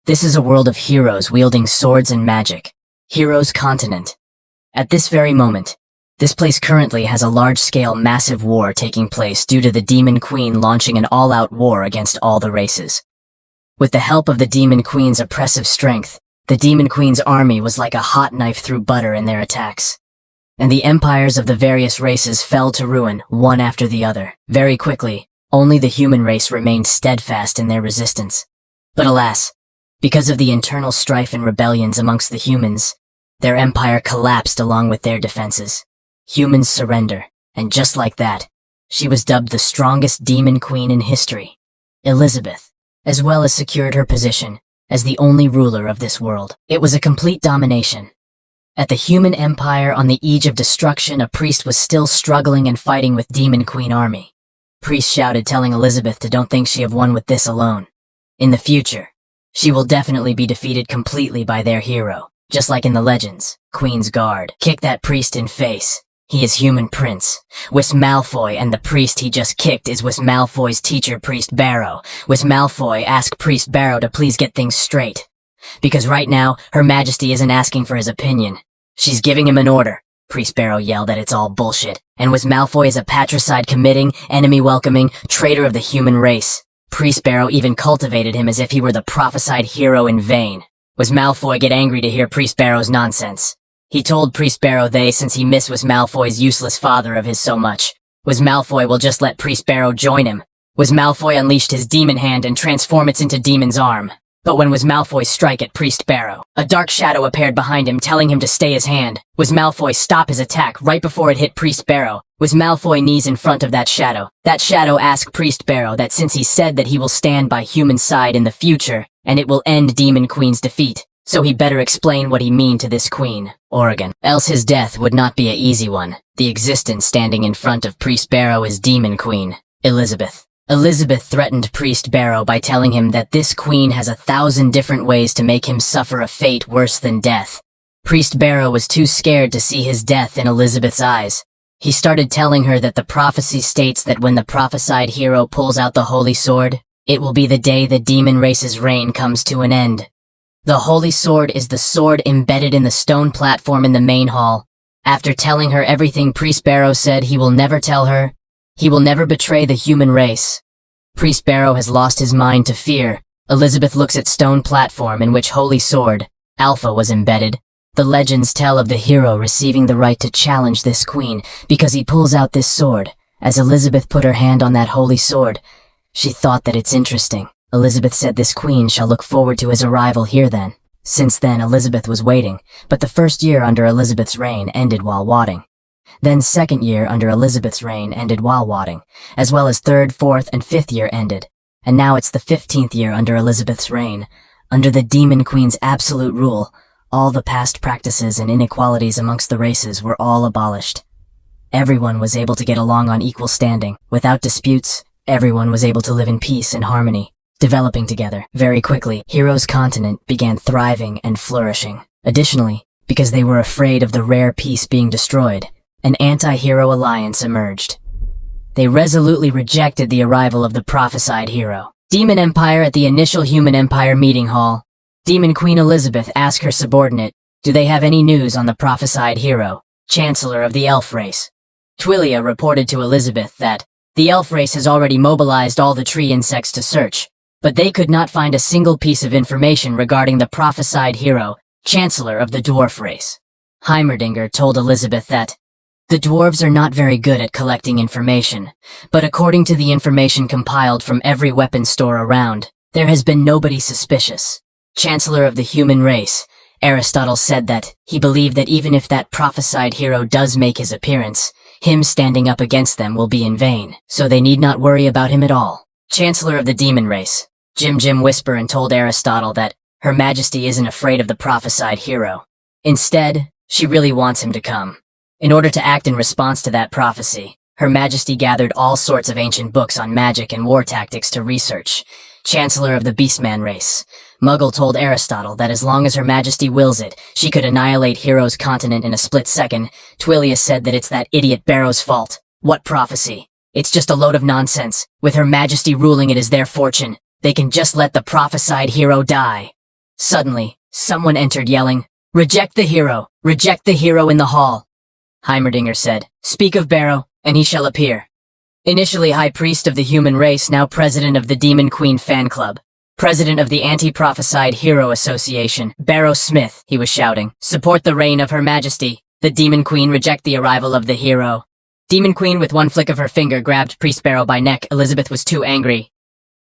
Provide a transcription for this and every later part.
This is a world of heroes wielding swords and magic. Heroes Continent. At this very moment, this place currently has a large-scale massive war taking place due to the Demon Queen launching an all-out war against all the races. With the help of the Demon Queen's oppressive strength, the Demon Queen's army was like a hot knife through butter in their attacks. And the empires of the various races fell to ruin, one after the other. Very quickly, only the human race remained steadfast in their resistance. But alas, because of the internal strife and rebellions amongst the humans, their empire collapsed along with their defenses. Humans surrender, and just like that, she was dubbed the strongest Demon Queen in history, Elizabeth, as well as secured her position as the only ruler of this world. It was a complete domination. At the human empire on the edge of destruction, a priest was still struggling and fighting with Demon Queen army. Priest shouted, telling Elizabeth to don't think she have won with this alone. In the future, she will definitely be defeated completely by their hero, just like in the legends, Queen's Guard. Kick that priest in face. He is human prince. Wis Malfoy, and the priest he just kicked is Wis Malfoy's teacher, Priest Barrow. Wis Malfoy asked Priest Barrow to please get things straight. Because right now, Her Majesty isn't asking for his opinion. She's giving him an order. Priest Barrow yelled that it's all bullshit, and Wis Malfoy is a patricide-committing, enemy-welcoming, traitor of the human race. Priest Barrow even cultivated him as if he were the prophesied hero in vain. Wis Malfoy get angry to hear Priest Barrow's nonsense. He told Priest Barrow since he missed Wis Malfoy's useless father of his so much, Wis Malfoy will just let Priest Barrow join him. Wis Malfoy unleashed his demon hand and transformed it into Demon's arm. But when Wis Malfoy struck at Priest Barrow, a dark shadow appeared behind him telling him to stay his hand. Wis Malfoy stopped his attack right before it hit Priest Barrow. Wis Malfoy knees in front of that shadow. That shadow asked Priest Barrow that since he said that he will stand by human side in the future, and it will end Demon Queen's defeat, so he better explain what he mean to this queen, Oregon. Else his death would not be a easy one. The existence standing in front of Priest Barrow is Demon Queen, Elizabeth. Elizabeth threatened Priest Barrow by telling him that this queen has 1,000 different ways to make him suffer a fate worse than death. Priest Barrow was too scared to see his death in Elizabeth's eyes. He started telling her that the prophecy states that when the prophesied hero pulls out the holy sword, it will be the day the demon race's reign comes to an end. The holy sword is the sword embedded in the stone platform in the main hall. After telling her everything Priest Barrow said he will never tell her, he will never betray the human race. Priest Barrow has lost his mind to fear. Elizabeth looks at stone platform in which holy sword, Alpha, was embedded. The legends tell of the hero receiving the right to challenge this queen because he pulls out this sword. As Elizabeth put her hand on that holy sword, she thought that it's interesting. Elizabeth said this queen shall look forward to his arrival here then. Since then, Elizabeth was waiting, but the first year under Elizabeth's reign ended while watting. Then second year under Elizabeth's reign ended while watting, as well as third, fourth, and fifth year ended. And now it's the 15th year under Elizabeth's reign. Under the Demon Queen's absolute rule, all the past practices and inequalities amongst the races were all abolished. Everyone was able to get along on equal standing. Without disputes, everyone was able to live in peace and harmony, developing together. Very quickly, Heroes Continent began thriving and flourishing. Additionally, because they were afraid of the rare peace being destroyed, an anti-hero alliance emerged. They resolutely rejected the arrival of the prophesied hero. Demon Empire at the initial Human Empire meeting hall. Demon Queen Elizabeth asked her subordinate, do they have any news on the prophesied hero, Chancellor of the Elf race? Twillia reported to Elizabeth that the elf race has already mobilized all the tree insects to search, but they could not find a single piece of information regarding the prophesied hero, Chancellor of the Dwarf race. Heimerdinger told Elizabeth that the dwarves are not very good at collecting information, but according to the information compiled from every weapon store around, there has been nobody suspicious. Chancellor of the human race, Aristotle said that he believed that even if that prophesied hero does make his appearance, him standing up against them will be in vain, so they need not worry about him at all. Chancellor of the demon race, Jim whispered and told Aristotle that Her Majesty isn't afraid of the prophesied hero. Instead, she really wants him to come. In order to act in response to that prophecy, Her Majesty gathered all sorts of ancient books on magic and war tactics to research. Chancellor of the Beastman race, Muggle told Aristotle that as long as Her Majesty wills it, she could annihilate Heroes Continent in a split second. Twillia said that it's that idiot Barrow's fault. What prophecy? It's just a load of nonsense. With Her Majesty ruling it is their fortune. They can just let the prophesied hero die. Suddenly, someone entered yelling, "Reject the hero! Reject the hero in the hall!" Heimerdinger said, "Speak of Barrow, and he shall appear." Initially High Priest of the human race, now President of the Demon Queen Fan Club. President of the Anti-Prophesied Hero Association, Barrow Smith, he was shouting. "Support the reign of Her Majesty. The Demon Queen, reject the arrival of the hero." Demon Queen, with one flick of her finger, grabbed Priest Barrow by neck. Elizabeth was too angry.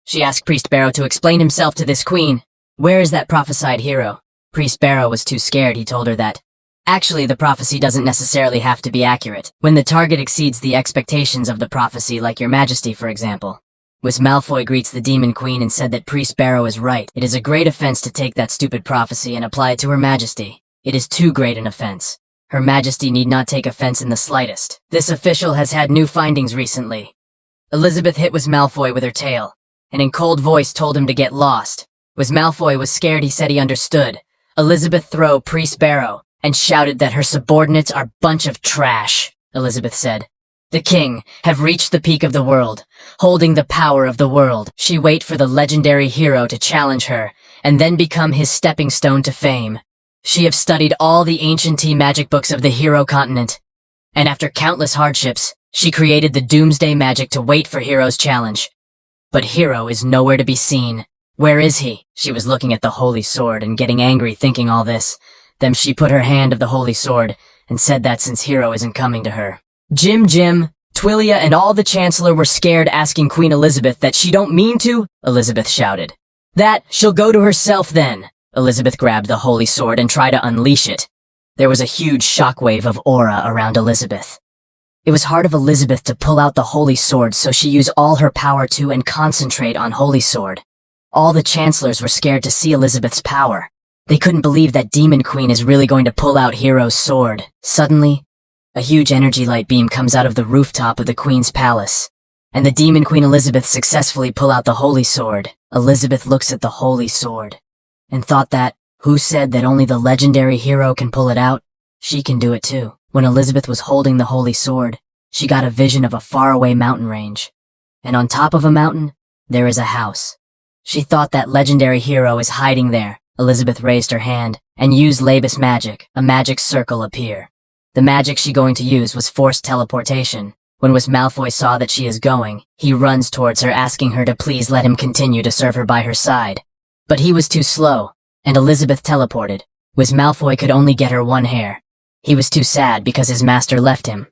She asked Priest Barrow to explain himself to this queen. "Where is that prophesied hero?" Priest Barrow was too scared. He told her that actually the prophecy doesn't necessarily have to be accurate. When the target exceeds the expectations of the prophecy, like Your Majesty, for example. Miss Malfoy greets the Demon Queen and said that Priest Barrow is right. It is a great offense to take that stupid prophecy and apply it to Her Majesty. It is too great an offense. Her Majesty need not take offense in the slightest. This official has had new findings recently. Elizabeth hit Miss Malfoy with her tail, and in cold voice told him to get lost. Miss Malfoy was scared. He said he understood. Elizabeth threw Priest Barrow and shouted that her subordinates are bunch of trash. Elizabeth said, "The king have reached the peak of the world, holding the power of the world. She wait for the legendary hero to challenge her, and then become his stepping stone to fame. She have studied all the ancient magic books of the hero continent, and after countless hardships, she created the doomsday magic to wait for hero's challenge. But hero is nowhere to be seen. Where is he?" She was looking at the holy sword and getting angry thinking all this. Then she put her hand of the holy sword and said that since hero isn't coming to her. Jim, Twillia and all the Chancellor were scared, asking Queen Elizabeth that she don't mean to, Elizabeth shouted. "That she'll go to herself then." Elizabeth grabbed the holy sword and tried to unleash it. There was a huge shockwave of aura around Elizabeth. It was hard of Elizabeth to pull out the holy sword, so she used all her power to and concentrate on holy sword. All the Chancellors were scared to see Elizabeth's power. They couldn't believe that Demon Queen is really going to pull out Hero's sword. Suddenly, a huge energy light beam comes out of the rooftop of the Queen's palace, and the Demon Queen Elizabeth successfully pull out the holy sword. Elizabeth looks at the holy sword and thought that, who said that only the legendary hero can pull it out? She can do it too. When Elizabeth was holding the holy sword, she got a vision of a faraway mountain range, and on top of a mountain, there is a house. She thought that legendary hero is hiding there. Elizabeth raised her hand and used Labus magic. A magic circle appear. The magic she going to use was forced teleportation. When Miss Malfoy saw that she is going, he runs towards her asking her to please let him continue to serve her by her side. But he was too slow, and Elizabeth teleported. Miss Malfoy could only get her one hair. He was too sad because his master left him.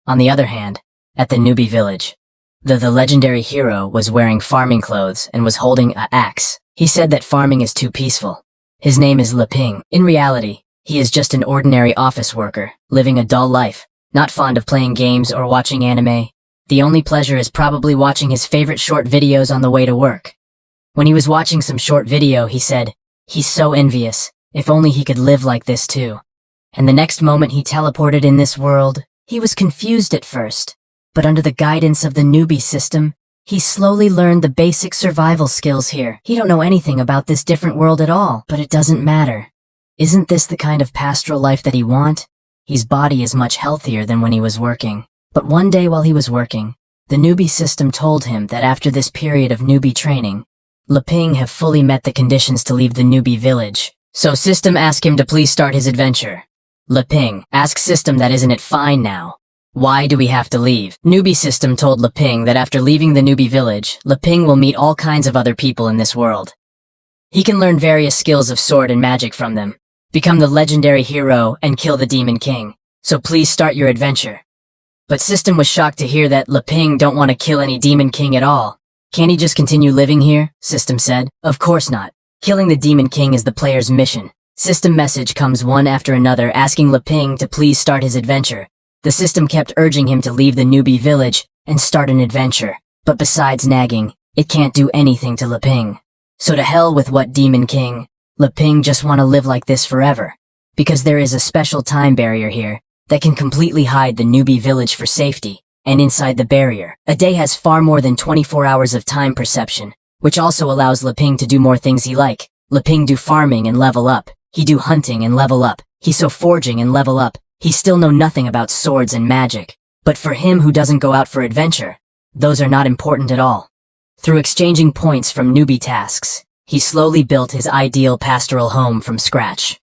On the other hand, at the newbie village, the legendary hero was wearing farming clothes and was holding an axe. He said that farming is too peaceful. His name is Leping. In reality, he is just an ordinary office worker, living a dull life, not fond of playing games or watching anime. The only pleasure is probably watching his favorite short videos on the way to work. When he was watching some short video, he said, "He's so envious. If only he could live like this too." And the next moment he teleported in this world. He was confused at first, but under the guidance of the newbie system, he slowly learned the basic survival skills here. He don't know anything about this different world at all, but it doesn't matter. Isn't this the kind of pastoral life that he want? His body is much healthier than when he was working. But one day while he was working, the newbie system told him that after this period of newbie training, Leping have fully met the conditions to leave the newbie village. So system asked him to please start his adventure. Leping asked system that isn't it fine now? Why do we have to leave? Newbie system told Leping that after leaving the newbie village, Leping will meet all kinds of other people in this world. He can learn various skills of sword and magic from them, become the legendary hero, and kill the Demon King. So please start your adventure. But system was shocked to hear that Leping don't want to kill any Demon King at all. Can't he just continue living here? System said. Of course not. Killing the Demon King is the player's mission. System message comes one after another asking Leping to please start his adventure. The system kept urging him to leave the newbie village and start an adventure. But besides nagging, it can't do anything to Leping. So to hell with what Demon King. Leping just want to live like this forever. Because there is a special time barrier here that can completely hide the newbie village for safety. And inside the barrier, a day has far more than 24 hours of time perception, which also allows Leping to do more things he like. Leping do farming and level up. He do hunting and level up. He so forging and level up. He still know nothing about swords and magic. But for him who doesn't go out for adventure, those are not important at all. Through exchanging points from newbie tasks, he slowly built his ideal pastoral home from scratch.